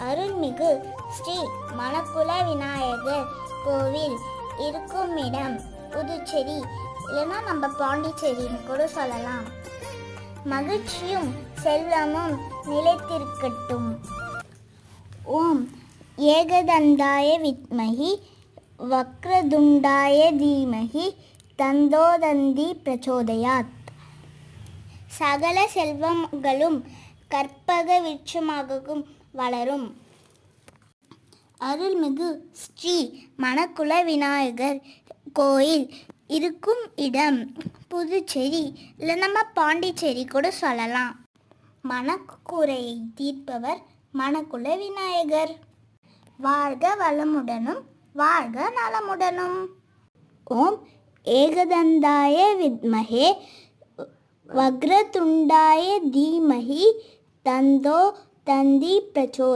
அருள்மிகு ஸ்ரீ மணக்குள விநாயகர் கோவில் இருக்கும் இடம் புதுச்சேரி, இல்லைன்னா நம்ம பாண்டிச்சேரின்னு கூட சொல்லலாம். மகிழ்ச்சியும் செல்வமும் நிலைத்திருக்கட்டும். ஓம் ஏகதந்தாய வித்மஹி வக்ரதுண்டாய தீமஹி தந்தோதந்தி பிரச்சோதயாத். சகல செல்வங்களும் கற்பக விருட்சமாகவும் வளரும். அருள்மிகு ஸ்ரீ மணக்குள விநாயகர் கோயில் இருக்கும் இடம் புதுச்சேரி, இல்லை நம்ம பாண்டிச்சேரி கூட சொல்லலாம். மனக்குறையை தீர்ப்பவர் மணக்குள விநாயகர். வாழ்க வளமுடனும் வாழ்க நலமுடனும். ஓம் ஏகதந்தாய வித்மஹே வக்ரதுண்டாய தீமஹி தந்தோ தந்தி பிரச்சோதயாத்.